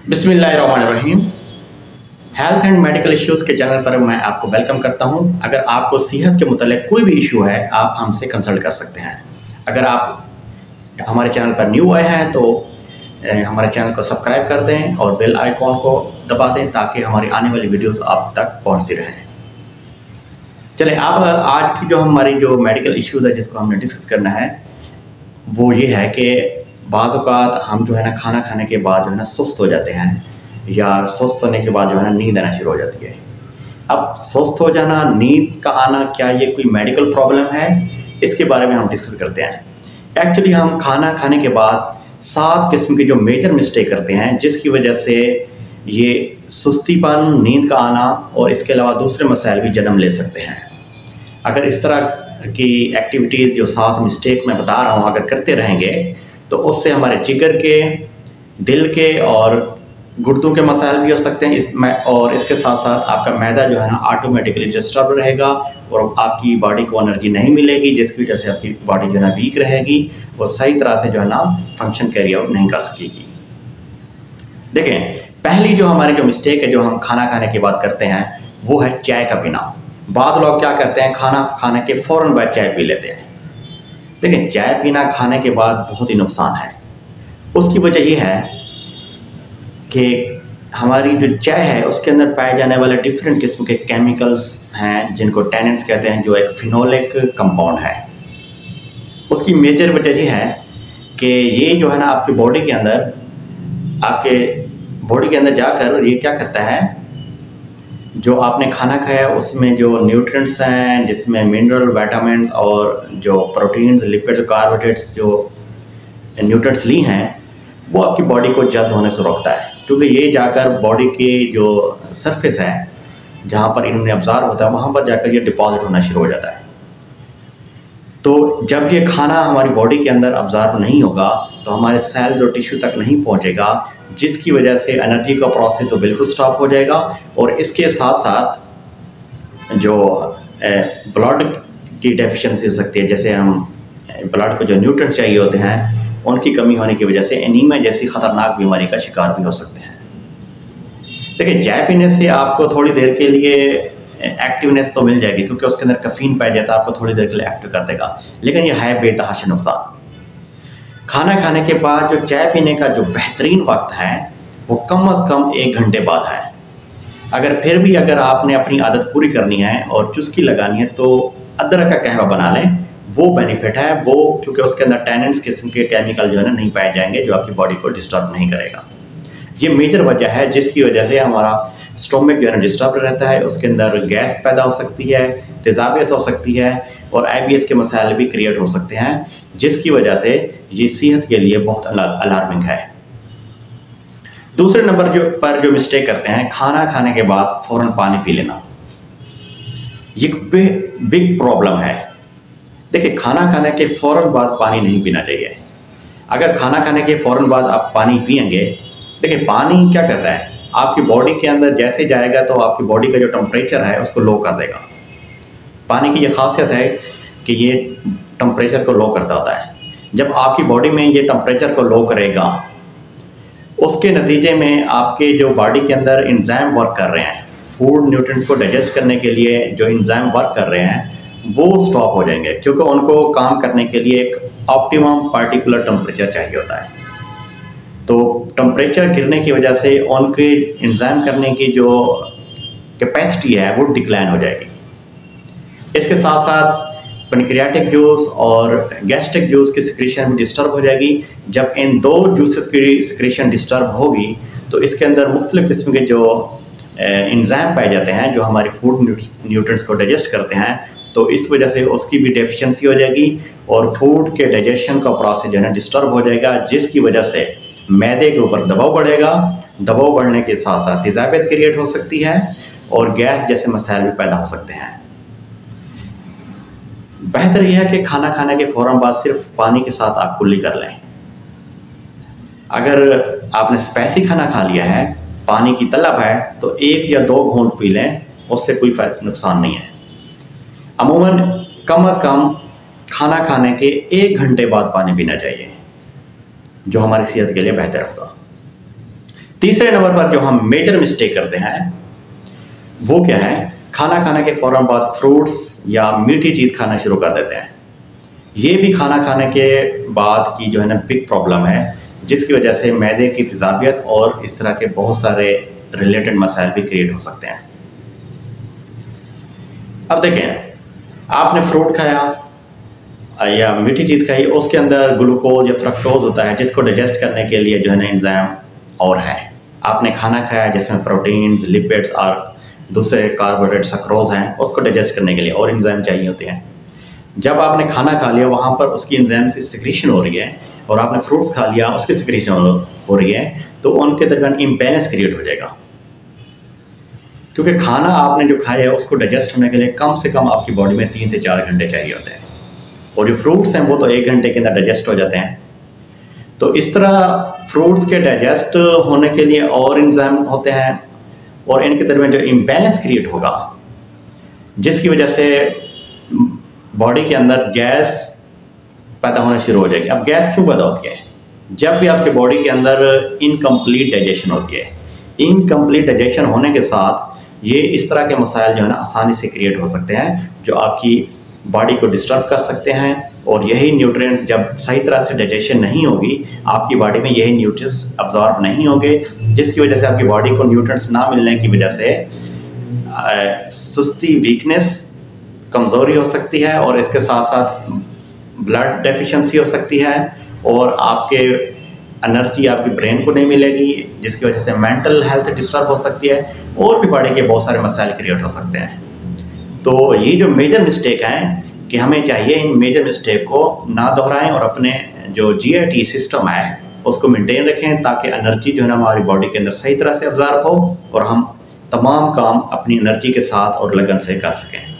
बिस्मिल्लाहिर्रहमानिर्रहीम। Health and medical issues के channel पर मैं आपको वेलकम करता हूं। अगर आपको सेहत के मुतालिक कोई भी इशू है, आप हमसे कंसल्ट कर सकते हैं। अगर आप हमारे चैनल पर न्यू आए हैं तो हमारे चैनल को सब्सक्राइब कर दें और बेल आइकॉन को दबा दें ताकि हमारी आने वाली वीडियोस आप तक पहुंचती रहें। चलें, अब आज की हमारी मेडिकल इश्यूज़ है जिसको हमने डिस्कस करना है वो ये है कि बाज़ औक़ात हम खाना खाने के बाद सुस्त हो जाते हैं, या सुस्त होने के बाद नींद आना शुरू हो जाती है। अब सुस्त हो जाना, नींद का आना, क्या ये कोई मेडिकल प्रॉब्लम है? इसके बारे में हम डिस्कस करते हैं। एक्चुअली हम खाना खाने के बाद 7 किस्म की जो मेजर मिस्टेक करते हैं जिसकी वजह से ये सुस्तीपन, नींद का आना और इसके अलावा दूसरे मसाइल भी जन्म ले सकते हैं। अगर इस तरह की एक्टिविटीज़ जो 7 मिस्टेक मैं बता रहा हूँ अगर करते रहेंगे तो उससे हमारे जिगर के, दिल के और गुर्दों के मसाइल भी हो सकते हैं। और इसके साथ साथ आपका मैदा ऑटोमेटिकली डिस्टर्ब रहेगा और आपकी बॉडी को एनर्जी नहीं मिलेगी, जिसकी वजह से आपकी बॉडी वीक रहेगी और सही तरह से फंक्शन कैरी आउट नहीं कर सकेगी। देखें, पहली हमारी मिस्टेक है जो हम खाना खाने के बाद करते हैं वो है चाय का पीना। बाद लोग क्या करते हैं, खाना खाने के फ़ौरन बाद चाय पी लेते हैं। देखिए, चाय पीना खाने के बाद बहुत ही नुकसान है। उसकी वजह यह है कि हमारी जो चाय है उसके अंदर पाए जाने वाले डिफरेंट किस्म के केमिकल्स हैं जिनको टैनिन्स कहते हैं, जो एक फिनोलिक कंपाउंड है। उसकी मेजर वजह यह है कि ये आपकी बॉडी के अंदर जाकर ये क्या करता है, जो आपने खाना खाया उसमें जो न्यूट्रिएंट्स हैं, जिसमें मिनरल, विटामिन्स और जो प्रोटीन्स, लिपिड, कार्बोहाइड्रेट्स जो न्यूट्रिएंट्स ली हैं वो आपकी बॉडी को जल्द होने से रोकता है, क्योंकि ये जाकर बॉडी की जो सरफेस है जहाँ पर इन्होंने अब्जॉर्ब होता है वहाँ पर जाकर ये डिपॉजिट होना शुरू हो जाता है। तो जब ये खाना हमारी बॉडी के अंदर अब्जॉर्ब नहीं होगा तो हमारे सेल्स और टिश्यू तक नहीं पहुँचेगा, जिसकी वजह से एनर्जी का प्रोसेस तो बिल्कुल स्टॉप हो जाएगा। और इसके साथ साथ जो ब्लड की डेफिशिएंसी हो सकती है, जैसे हम ब्लड को जो न्यूट्रिएंट चाहिए होते हैं उनकी कमी होने की वजह से एनीमिया जैसी ख़तरनाक बीमारी का शिकार भी हो सकते हैं। देखिए, चाय पीने से आपको थोड़ी देर के लिए एक्टिवनेस तो मिल जाएगी क्योंकि उसके अंदर कैफीन पाया जाता है, आपको थोड़ी देर के लिए एक्टिव कर देगा, लेकिन यह है बेतहाशा नुकसान। खाना खाने के बाद जो चाय पीने का जो बेहतरीन वक्त है वो कम से कम 1 घंटे बाद है। अगर आपने अपनी आदत पूरी करनी है और चुस्की लगानी है तो अदरक का कहवा बना लें, वो बेनिफिट है वो, क्योंकि उसके अंदर टैनिन्स किस्म के केमिकल नहीं पाए जाएंगे जो आपकी बॉडी को डिस्टर्ब नहीं करेगा। ये मेजर वजह है जिसकी वजह से हमारा स्टोमक डिस्टर्ब रहता है, उसके अंदर गैस पैदा हो सकती है, तेज़ाबियत हो सकती है और IBS के मसाइल भी क्रिएट हो सकते हैं, जिसकी वजह से ये सेहत के लिए बहुत अलार्मिंग है। दूसरे नंबर पर जो मिस्टेक करते हैं, खाना खाने के बाद फ़ौरन पानी पी लेना। ये बिग प्रॉब्लम है। देखिए, खाना खाने के फ़ौरन बाद पानी नहीं पीना चाहिए। अगर खाना खाने के फ़ौरन बाद आप पानी पिएंगे, देखिए पानी क्या करता है, आपकी बॉडी के अंदर जैसे जाएगा तो आपकी बॉडी का जो टेम्परेचर है उसको लो कर देगा। पानी की ये खासियत है कि ये टेम्परेचर को लो करता होता है। जब आपकी बॉडी में ये टेम्परेचर को लो करेगा, उसके नतीजे में आपके जो बॉडी के अंदर एंजाइम वर्क कर रहे हैं, फूड न्यूट्रिएंट्स को डाइजेस्ट करने के लिए जो एंजाइम वर्क कर रहे हैं वो स्टॉप हो जाएंगे, क्योंकि उनको काम करने के लिए एक ऑप्टिमम पार्टिकुलर टेम्परेचर चाहिए होता है। तो टेम्परेचर गिरने की वजह से उनके एंजाइम करने की जो कैपेसिटी है वो डिक्लाइन हो जाएगी। इसके साथ साथ पैनक्रियाटिक जूस और गैस्ट्रिक जूस की सिक्रीशन भी डिस्टर्ब हो जाएगी। जब इन 2 जूसेस की सिक्रीशन डिस्टर्ब होगी तो इसके अंदर मुख्तलिफ किस्म के जो एंजाइम पाए जाते हैं जो हमारी फूड न्यूट्रिएंट्स को डाइजेस्ट करते हैं, तो इस वजह से उसकी भी डेफिशिएंसी हो जाएगी और फूड के डाइजेशन का प्रोसेस डिस्टर्ब हो जाएगा, जिसकी वजह से मैदे के ऊपर दबाव बढ़ेगा। दबाव बढ़ने के साथ साथ तेज़ाबियत क्रिएट हो सकती है और गैस जैसे मसाइल भी पैदा हो सकते हैं। बेहतर यह है कि खाना खाने के फ़ौरन बाद सिर्फ पानी के साथ आप कुल्ली कर लें। अगर आपने स्पाइसी खाना खा लिया है, पानी की तलब है, तो 1 या 2 घूंट पी लें, उससे कोई नुकसान नहीं है। अमूमन कम से कम खाना खाने के 1 घंटे बाद पानी पीना चाहिए, जो हमारी सेहत के लिए बेहतर होगा। तीसरे नंबर पर जो हम मेजर मिस्टेक करते हैं वो क्या है, खाना खाने के फौरन बाद फ्रूट्स या मीठी चीज़ खाना शुरू कर देते हैं। ये भी खाना खाने के बाद की जो है ना बिग प्रॉब्लम है, जिसकी वजह से मैदे की तेज़ाबियत और इस तरह के बहुत सारे रिलेटेड मसाइल भी क्रिएट हो सकते हैं। अब देखें, आपने फ्रूट खाया या मीठी चीज़ खाई, उसके अंदर ग्लूकोज या फ्रक्टोज होता है जिसको डाइजेस्ट करने के लिए जो है ना एंजाइम और है। आपने खाना खाया जिसमें प्रोटीन्स, लिपिड्स और दूसरे कार्बोहाइड्रेट, सक्रोज हैं, उसको डाइजेस्ट करने के लिए और एंजाइम चाहिए होते हैं। जब आपने खाना खा लिया वहाँ पर उसकी एंजाइम से सिक्रीशन हो रही है और आपने फ्रूट्स खा लिया उसकी सिक्रीशन हो रही है, तो उनके दरमियान इम्बैलेंस क्रिएट हो जाएगा, क्योंकि खाना आपने जो खाया है उसको डाइजेस्ट होने के लिए कम से कम आपकी बॉडी में 3 से 4 घंटे चाहिए होते हैं, और जो फ्रूट्स हैं वो तो 1 घंटे के अंदर डाइजेस्ट हो जाते हैं। तो इस तरह फ्रूट्स के डाइजेस्ट होने के लिए और एंजाइम होते हैं, और इनके दरमियान जो इम्बैलेंस क्रिएट होगा जिसकी वजह से बॉडी के अंदर गैस पैदा होना शुरू हो जाएगी। अब गैस क्यों पैदा होती है? जब भी आपके बॉडी के अंदर इनकम्प्लीट डाइजेशन होती है, इनकम्प्लीट डाइजेशन होने के साथ ये इस तरह के मसाइल जो है ना आसानी से क्रिएट हो सकते हैं, जो आपकी बॉडी को डिस्टर्ब कर सकते हैं, और यही न्यूट्रिएंट जब सही तरह से डाइजेशन नहीं होगी आपकी बॉडी में, यही न्यूट्रिएंट्स अब्जॉर्ब नहीं होंगे, जिसकी वजह से आपकी बॉडी को न्यूट्रिएंट्स ना मिलने की वजह से सुस्ती, वीकनेस, कमज़ोरी हो सकती है, और इसके साथ साथ ब्लड डेफिशिएंसी हो सकती है, और आपके एनर्जी आपकी ब्रेन को नहीं मिलेगी, जिसकी वजह से मेंटल हेल्थ डिस्टर्ब हो सकती है, और भी बॉडी के बहुत सारे मसाइल क्रिएट हो सकते हैं। तो ये जो मेजर मिस्टेक हैं कि हमें चाहिए इन मेजर मिस्टेक को ना दोहराएं और अपने जो GIT सिस्टम है उसको मेंटेन रखें, ताकि एनर्जी जो है ना हमारी बॉडी के अंदर सही तरह से अब्जॉर्ब हो और हम तमाम काम अपनी एनर्जी के साथ और लगन से कर सकें।